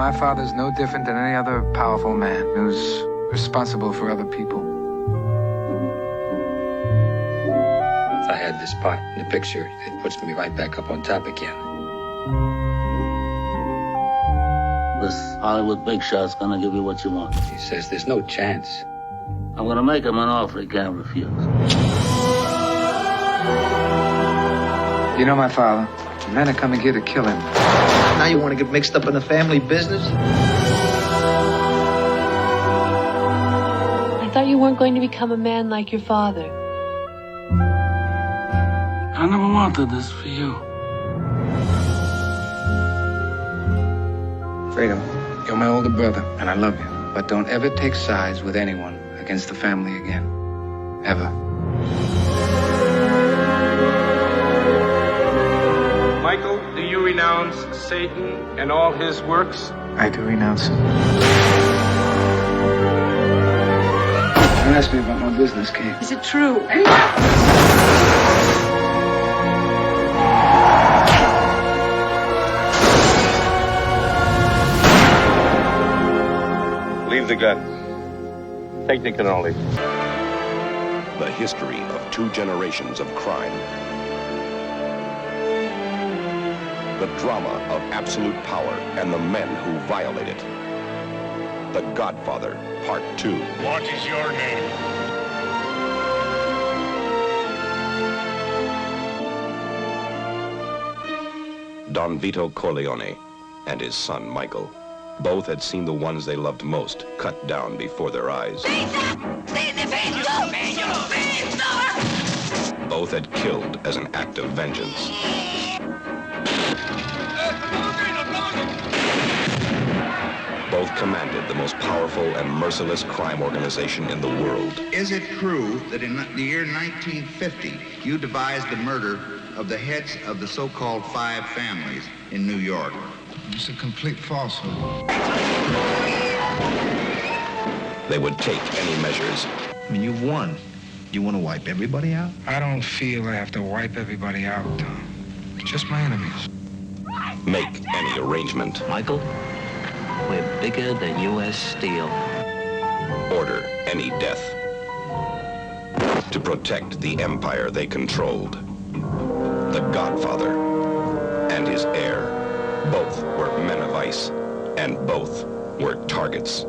My father's no different than any other powerful man who's responsible for other people. If I had this part in the picture, it puts me right back up on top again. This Hollywood big shot's gonna give you what you want. He says there's no chance. I'm gonna make him an offer he can't refuse. You know my father. The men are coming here to kill him. Now you want to get mixed up in the family business? I thought you weren't going to become a man like your father. I never wanted this for you. Fredo, you're my older brother, and I love you. But don't ever take sides with anyone against the family again. Ever. Michael, do you renounce Satan and all his works? I do renounce him. Don't ask me about my business, Kate. Is it true? Leave the gun. Technical only. The history of 2 generations of crime. The drama of absolute power and the men who violate it. The Godfather, Part 2. What is your name? Don Vito Corleone and his son Michael. Both had seen the ones they loved most cut down before their eyes. Both had killed as an act of vengeance. Both commanded the most powerful and merciless crime organization in the world. Is it true that in the year 1950, you devised the murder of the heads of the so-called 5 families in New York? It's a complete falsehood. They would take any measures. I mean, you won. You want to wipe everybody out? I don't feel I have to wipe everybody out, Tom. Just my enemies. Make any arrangement. Michael, we're bigger than U.S. Steel. Order any death. To protect the empire they controlled. The Godfather and his heir. Both were men of ice, and both were targets.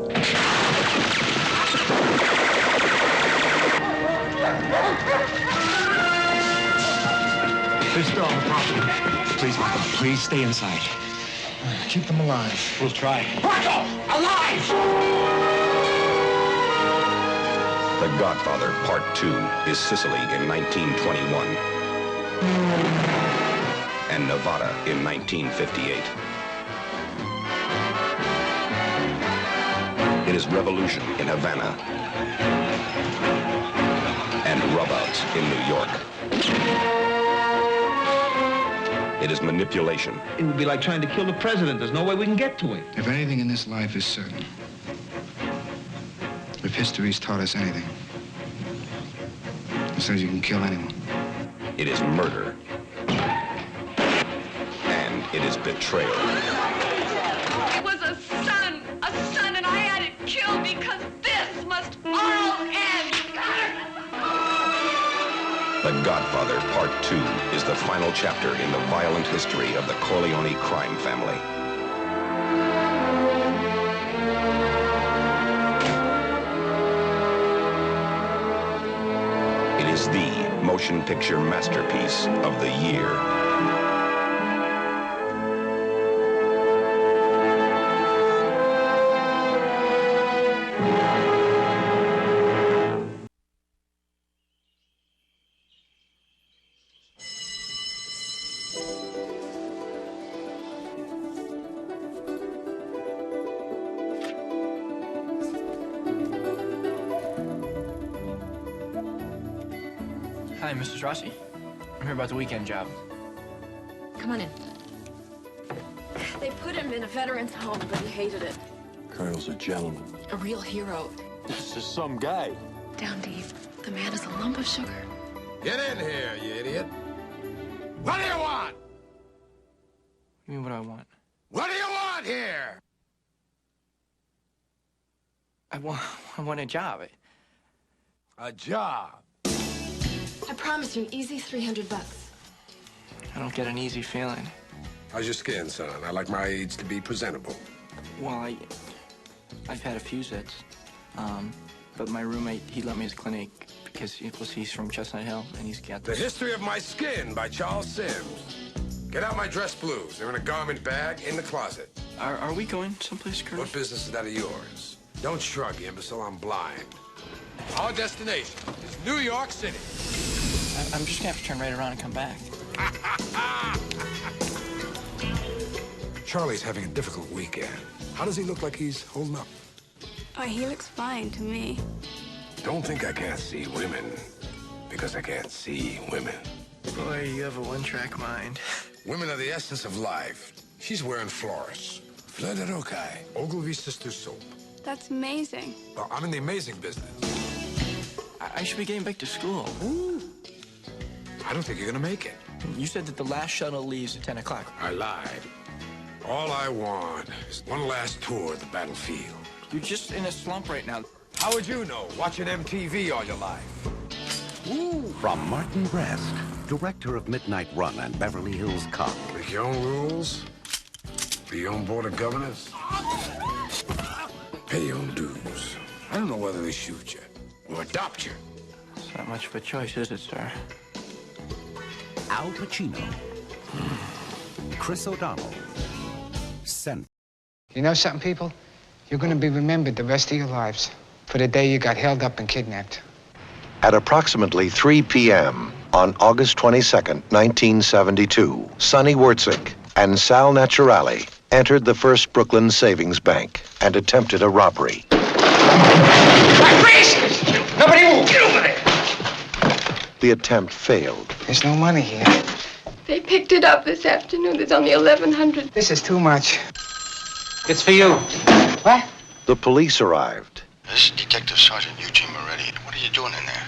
There's still on the property. Please, Michael, please stay inside. Keep them alive. We'll try. Michael! Alive! The Godfather, Part 2, is Sicily in 1921. And Nevada in 1958. It is revolution in Havana. And rubouts in New York. It is manipulation. It would be like trying to kill the president. There's no way we can get to him. If anything in this life is certain, if history's taught us anything, it says you can kill anyone. It is murder. And it is betrayal. It was a son, and I had it killed because this must all end. The Godfather, Part 2, is the final chapter in the violent history of the Corleone crime family. It is the motion picture masterpiece of the year. Hi, Mrs. Rossi. I'm here about the weekend job. Come on in. They put him in a veteran's home, but he hated it. Colonel's a gentleman. A real hero. This is some guy. Down deep, the man is a lump of sugar. Get in here, you idiot. What do you want? You mean what I want? What do you want here? I want a job. A job? I promise you an easy $300. I don't get an easy feeling. How's your skin, son? I like my aides to be presentable. Well, I've had a few zits. But my roommate, he let me his clinic because he's from Chestnut Hill, and he's got The History of My Skin by Charles Sims. Get out my dress blues. They're in a garment bag in the closet. Are we going someplace, Colonel? What business is that of yours? Don't shrug, you imbecile. I'm blind. Our destination is New York City. I'm just gonna have to turn right around and come back. Charlie's having a difficult weekend. How does he look like he's holding up? Oh, he looks fine to me. Don't think I can't see women, because I can't see women. Boy, you have a one-track mind. Women are the essence of life. She's wearing florists. Fleur de rocaille. Ogilvy Sister Soap. That's amazing. Well, I'm in the amazing business. I should be getting back to school. Ooh. I don't think you're gonna make it. You said that the last shuttle leaves at 10 o'clock. I lied. All I want is one last tour of the battlefield. You're just in a slump right now. How would you know, watching MTV all your life? Ooh. From Martin Brest, director of Midnight Run and Beverly Hills Cop. Make your own rules, be your own board of governors, pay your own dues. I don't know whether they shoot you or adopt you. It's not much of a choice, is it, sir? Al Pacino. Chris O'Donnell. Sent. You know something, people? You're going to be remembered the rest of your lives for the day you got held up and kidnapped. At approximately 3 p.m. on August 22nd, 1972, Sonny Wurtzik and Sal Naturale entered the First Brooklyn Savings Bank and attempted a robbery. Freeze! Nobody move! Get over there! The attempt failed. There's no money here. They picked it up this afternoon. There's only 1,100. This is too much. It's for you. What? The police arrived. This is Detective Sergeant Eugene Moretti. What are you doing in there?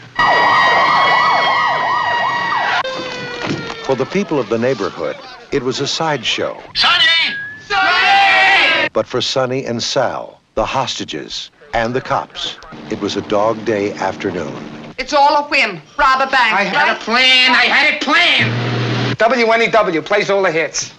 For the people of the neighborhood, it was a sideshow. Sonny! Sonny! But for Sonny and Sal, the hostages, and the cops, it was a dog day afternoon. It's all a whim. Rob a bank. I had a plan. I had it planned. WNEW plays all the hits.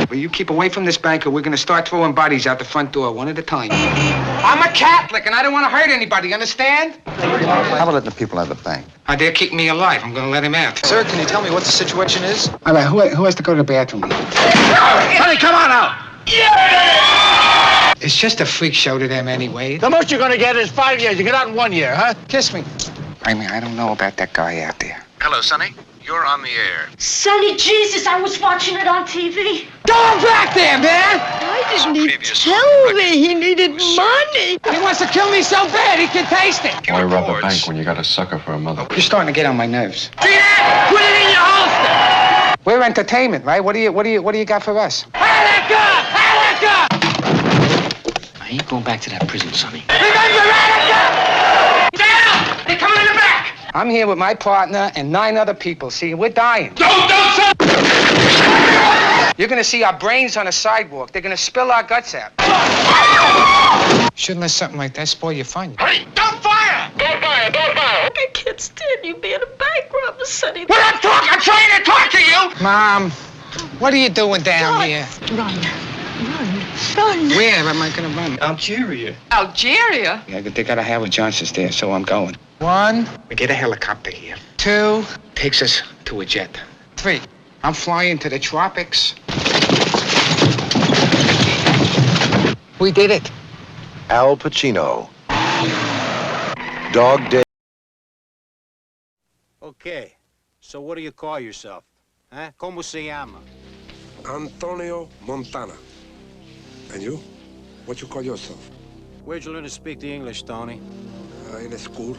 Well, you keep away from this bank or we're going to start throwing bodies out the front door one at a time. I'm a Catholic and I don't want to hurt anybody, understand? How about letting the people out of the bank? They're keeping me alive. I'm going to let him out. Sir, can you tell me what the situation is? All right, who has to go to the bathroom? Sonny, come on out! Yeah! It's just a freak show to them anyway. The most you're gonna get is 5 years. You get out in 1 year, huh? Kiss me. I mean, I don't know about that guy out there. Hello, Sonny. You're on the air. Sonny, Jesus, I was watching it on TV. Go back there, man! Why didn't he tell me he needed money? He wants to kill me so bad he can taste it. Why rob a bank when you got a sucker for a mother? You're starting to get on my nerves. See that? Put it in your holster! We're entertainment, right? What do you got for us? Attica! Attica! I ain't going back to that prison, Sonny. Remember Attica! Down! They're coming in the back! I'm here with my partner and 9 other people. See, we're dying. Don't! You're gonna see our brains on a sidewalk. They're gonna spill our guts out. Shouldn't let something like that spoil your fun. Hey, don't fire! Don't fire! Don't fire! I can't stand you being a bank robber, Sonny. Well, I'm trying to talk to you! Mom, what are you doing down here? Run. Where am I gonna run? Algeria. Algeria? Yeah, they got a Howard Johnson's there, so I'm going. 1, we get a helicopter here. 2, takes us to a jet. 3, I'm flying to the tropics. We did it. Al Pacino. Dog Day. Okay, so what do you call yourself? Huh? ¿Cómo se llama? Antonio Montana. And you? What you call yourself? Where'd you learn to speak the English, Tony? In a school.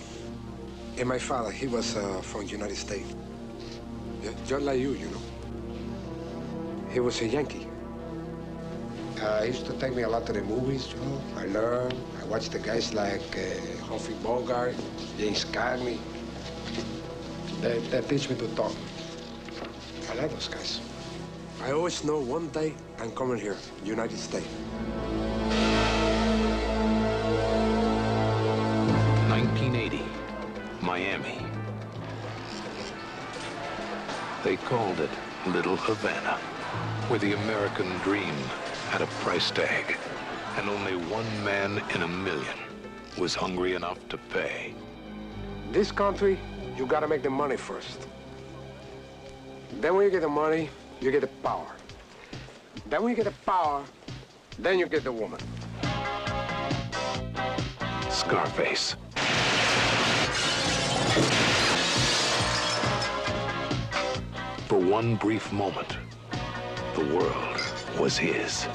And my father, he was from the United States. Yeah, just like you know. He was a Yankee. He used to take me a lot to the movies, you know. I learned. I watched the guys like Humphrey Bogart, James Cagney. They teach me to talk. I like those guys. I always know one day I'm coming here, United States. 1980, Miami. They called it Little Havana, where the American dream had a price tag, and only one man in a million was hungry enough to pay. This country, you gotta make the money first. Then when you get the money, you get the power. Then when you get the power, then you get the woman. Scarface. For one brief moment, the world was his.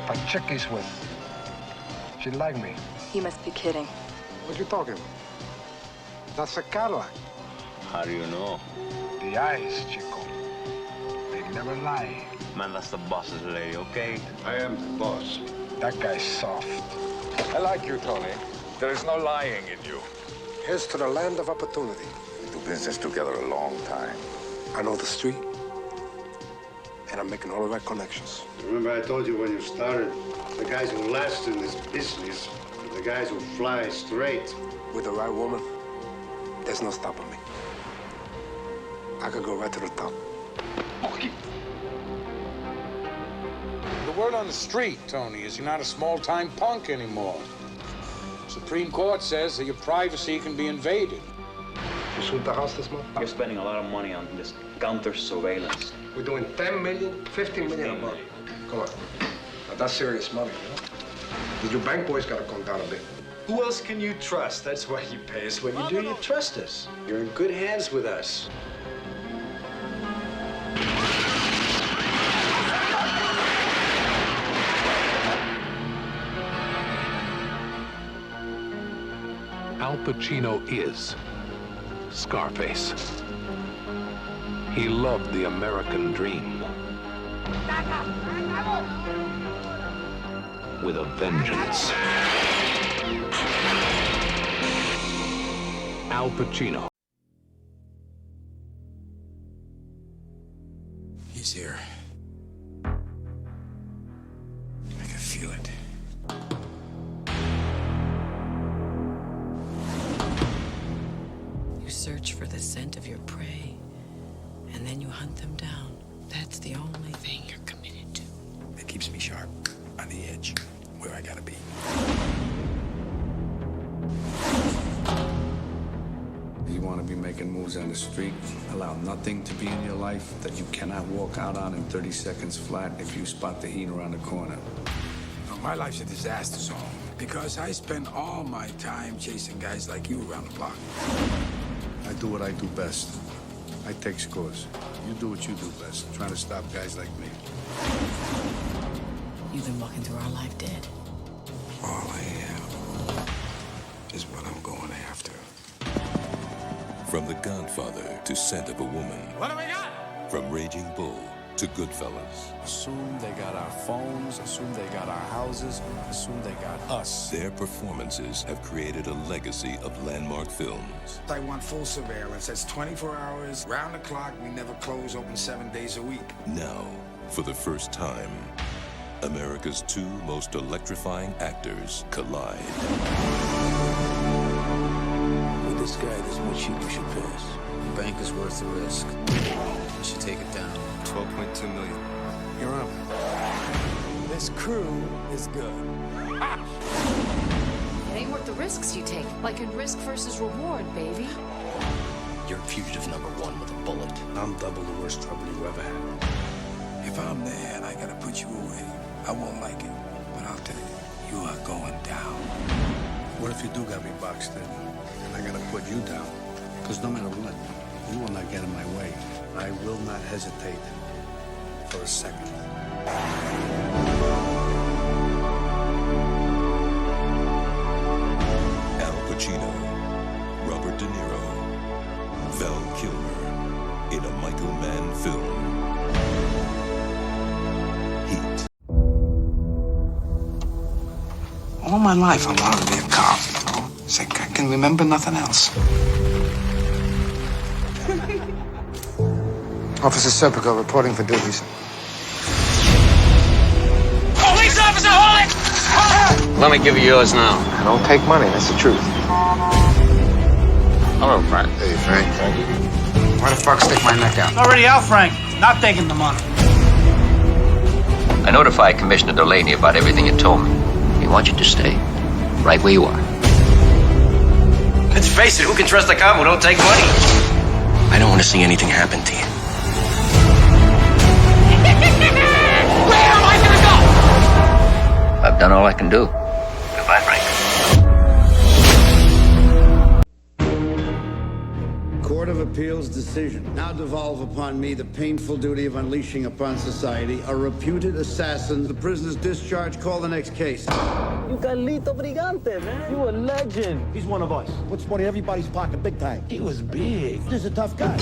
That chick he's with, she like me. You must be kidding. What you talking about? That's a Cadillac. How do you know? The eyes, Chico. They never lie. Man, that's the boss's lady, okay? I am the boss. That guy's soft. I like you, Tony. There is no lying in you. Here's to the land of opportunity. We do business together a long time. I know the street, and I'm making all the right connections. Remember I told you when you started, the guys who last in this business are the guys who fly straight. With the right woman, there's no stopping me. I could go right to the top. The word on the street, Tony, is you're not a small-time punk anymore. Supreme Court says that your privacy can be invaded. You shoot the house this month? You're spending a lot of money on this counter surveillance. We're doing 10 million, 15 million a month. Come on. Now, that's serious money, you know? Your bank boys gotta come down a bit. Who else can you trust? That's why you pay us what you do. You trust us. You're in good hands with us. Al Pacino is Scarface. He loved the American dream with a vengeance. Al Pacino. He's here. I can feel it. You search for the scent of your prey, and then you hunt them down. That's the only thing you're committed to. It keeps me sharp, on the edge, where I gotta be. You want to be making moves on the street, allow nothing to be in your life that you cannot walk out on in 30 seconds flat if you spot the heat around the corner. Now, my life's a disaster zone because I spend all my time chasing guys like you around the block. I do what I do best. I take scores. You do what you do best, trying to stop guys like me. You've been walking through our life dead. All I am is what I'm going after. From The Godfather to Scent of a Woman. What do we got? From Raging Bull to Goodfellas. Assume they got our phones, assume they got our houses, assume they got us. Their performances have created a legacy of landmark films. I want full surveillance. That's 24 hours, round the clock. We never close, open 7 days a week. Now, for the first time, America's two most electrifying actors collide. With this guy, there's one sheep you should pass. The bank is worth the risk. You should take it down. 12.2 million. You're up. This crew is good. It ain't worth the risks you take. Like in risk versus reward, baby. You're fugitive number one with a bullet. I'm double the worst trouble you ever had. If I'm there and I gotta put you away, I won't like it. But I'll tell you, you are going down. What if you do got me boxed in and I gotta put you down? Because no matter what, you will not get in my way. I will not hesitate for a second. Al Pacino, Robert De Niro, Val Kilmer in a Michael Mann film. Heat. All my life, I wanted to be a cop. It's like I can remember nothing else. Officer Serpico reporting for duties. Let me give you yours now. I don't take money, that's the truth. Hello, Frank. Hey, Frank. Thank you. Why the fuck stick my neck out? Already out, Frank. Not taking the money. I notified Commissioner Delaney about everything you told me. He wants you to stay right where you are. Let's face it, who can trust a cop who don't take money? I don't want to see anything happen to you. Where am I gonna go? I've done all I can do. Goodbye, Frank. Court of Appeals decision. Now devolve upon me the painful duty of unleashing upon society a reputed assassin. The prisoner's discharge. Call the next case. You Carlito Brigante, man. You a legend. He's one of us. Puts money in everybody's pocket big time. He was big. He's a tough guy.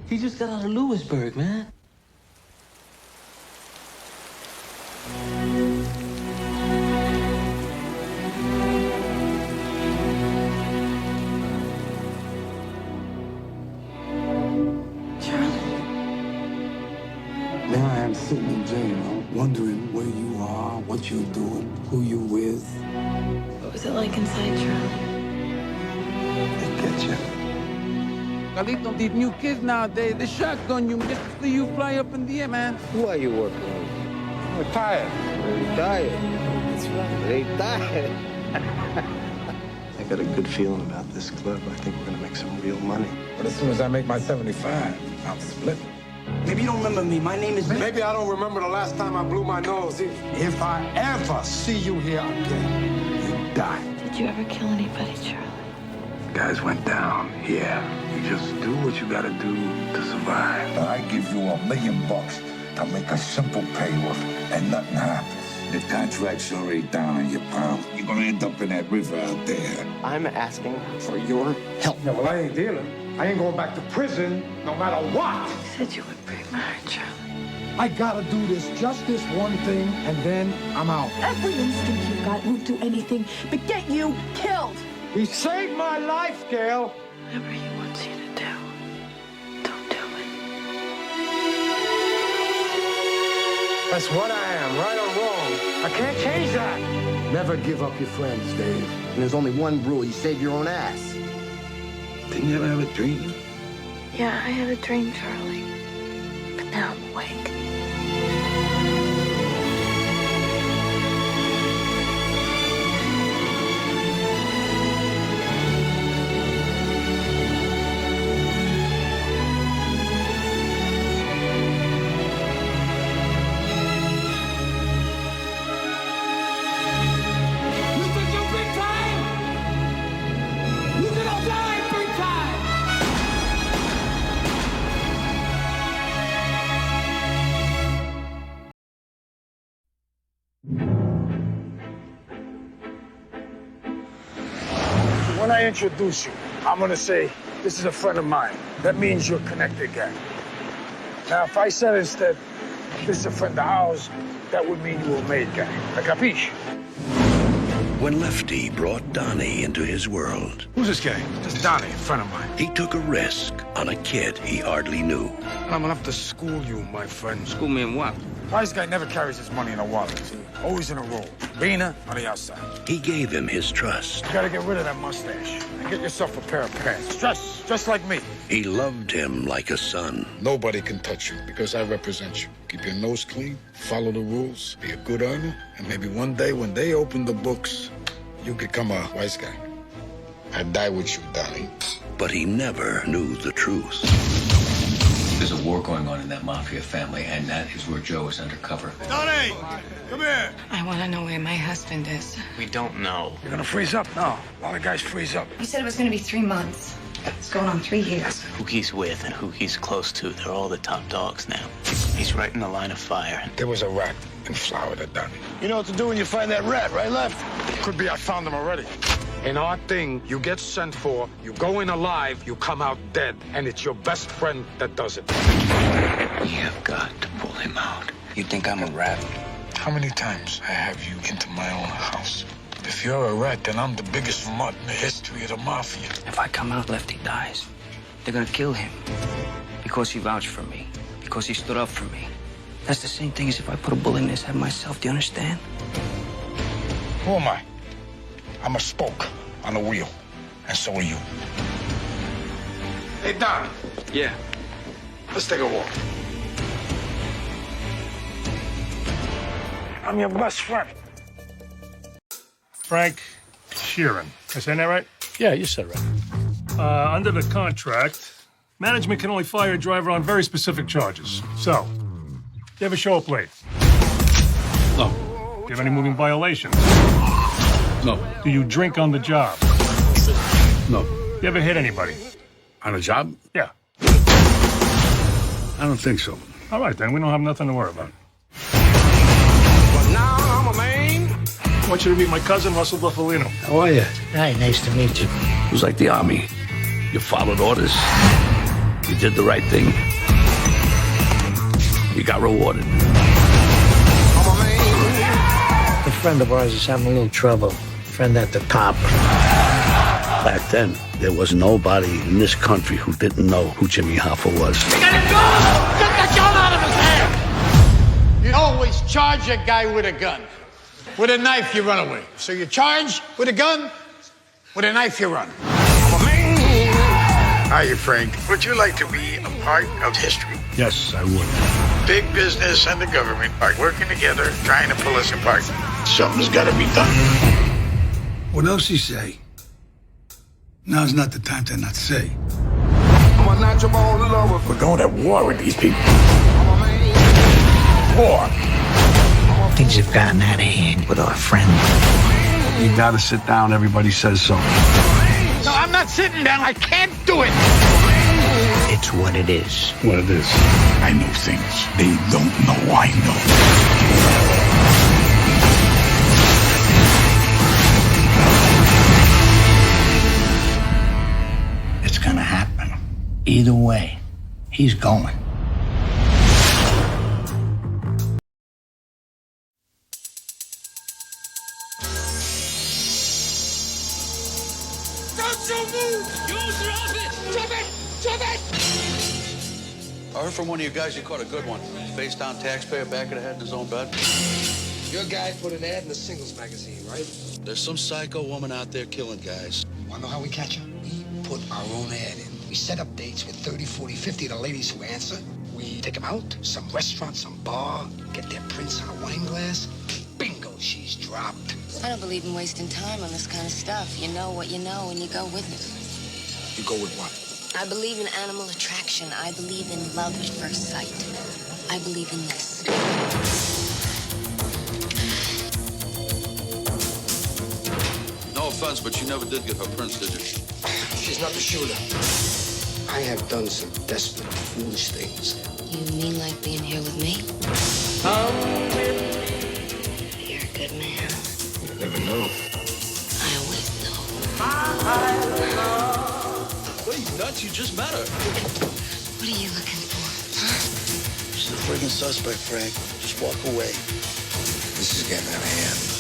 He just got out of Lewisburg, man. There I am sitting in jail, wondering where you are, what you're doing, who you with. What was it like inside, Charlie? They get you. Carlito, these new kids nowadays, they shotgun you, just to see you fly up in the air, man. Who are you working with? I'm retired. Retired. That's right. Retired. I got a good feeling about this club. I think we're gonna make some real money. But as soon as I make my 75, I'm splitting. Maybe you don't remember me. My name is... Maybe I don't remember the last time I blew my nose either. If I ever see you here again, you die. Did you ever kill anybody, Charlie? Guys went down, yeah. You just do what you gotta do to survive. I give you $1 million to make a simple payoff and nothing happens. The contract's already down on your pal. You're gonna end up in that river out there. I'm asking for your help. Yeah, well, I ain't dealing. I ain't going back to prison no matter what. You said you would break my heart, Charlie. I gotta do just this one thing, and then I'm out. Every instinct you've got won't do anything but get you killed. He saved my life, Gail. Whatever he wants you to do, don't do it. That's what I am, right or wrong. I can't change that. Never give up your friends, Dave. And there's only one rule. You save your own ass. Didn't you ever have a dream? Yeah, I had a dream, Charlie. But now I'm awake. When I introduce you, I'm gonna say, this is a friend of mine. That means you're connected, gang. Now, if I said instead, this is a friend of ours, that would mean you were made, gang. Capiche? When Lefty brought Donnie into his world, Who's this guy? This is Donnie, a friend of mine. he took a risk on a kid he hardly knew. I'm gonna have to school you, my friend. School me in what? Wise guy never carries his money in a wallet. See? Always in a roll. Bina on the outside. He gave him his trust. You gotta get rid of that mustache and get yourself a pair of pants. Just like me. He loved him like a son. Nobody can touch you because I represent you. Keep your nose clean, follow the rules, be a good earner, and maybe one day when they open the books, you become a wise guy. I die with you, Donnie. But he never knew the truth. There's a war going on in that mafia family, and that is where Joe is undercover. Donnie, come here. I want to know where my husband is. We don't know. You're gonna freeze up? No. A lot of guys freeze up. You said it was going to be 3 months. It's going on 3 years. Who he's with and who he's close to, they're all the top dogs now. He's right in the line of fire. There was a rat in Florida, Donnie. You know what to do when you find that rat, right, Left? Could be I found him already. In our thing, you get sent for, you go in alive, you come out dead, and it's your best friend that does it. You've got to pull him out. You think I'm a rat? How many times I have you into my own house? If you're a rat, then I'm the biggest mutt in the history of the mafia. If I come out, Lefty dies. They're gonna kill him. Because he vouched for me. Because he stood up for me. That's the same thing as if I put a bullet in his head myself. Do you understand? Who am I? I'm a spoke on the wheel, and so are you. Hey, Don. Yeah. Let's take a walk. I'm your best friend. Frank Sheeran. Am I saying that right? Yeah, you said right. Under the contract, management can only fire a driver on very specific charges. So, you ever show up late? No. Do you have any moving violations? No. Do you drink on the job? No. You ever hit anybody? On a job? Yeah. I don't think so. All right, then. We don't have nothing to worry about. But now I'm a man. I want you to meet my cousin, Russell Buffalino. How are you? Hi, nice to meet you. It was like the army. You followed orders. You did the right thing. You got rewarded. I'm a man. A friend of ours is having a little trouble. Friend at the top. Back then, there was nobody in this country who didn't know who Jimmy Hoffa was. You got a gun! Get the gun out of his hand! You always charge a guy with a gun. With a knife, you run away. So you charge with a gun, with a knife, you run. I'm a man. Hiya, Frank. Would you like to be a part of history? Yes, I would. Big business and the government are working together, trying to pull us apart. Something's got to be done. What else you say? Now's not the time to not say. I'm a natural born lover. We're going to war with these people. War. Things have gotten out of hand with our friend. You gotta sit down, everybody says so. No, I'm not sitting down. I can't do it. It's what it is. What it is. I know things they don't know I know. It's gonna happen. Either way, he's going. Don't you move! You drop it! Drop it! Drop it! I heard from one of you guys you caught a good one. Face down taxpayer, back of the head in his own bed. Your guy put an ad in the singles magazine, right? There's some psycho woman out there killing guys. Wanna know how we catch her? We put our own ad in. We set up dates with 30, 40, 50 of the ladies who answer. We take them out, some restaurant, some bar, get their prints on a wine glass. Bingo, she's dropped. I don't believe in wasting time on this kind of stuff. You know what you know and you go with it. You go with what? I believe in animal attraction. I believe in love at first sight. I believe in this. No offense, but you never did get her prints, did you? She's not the shooter. I have done some desperate, foolish things. You mean like being here with me? You're a good man. You never know. I always know. What are you, nuts? You just met her. What are you looking for, huh? She's a friggin' suspect, Frank. Just walk away. This is getting out of hand.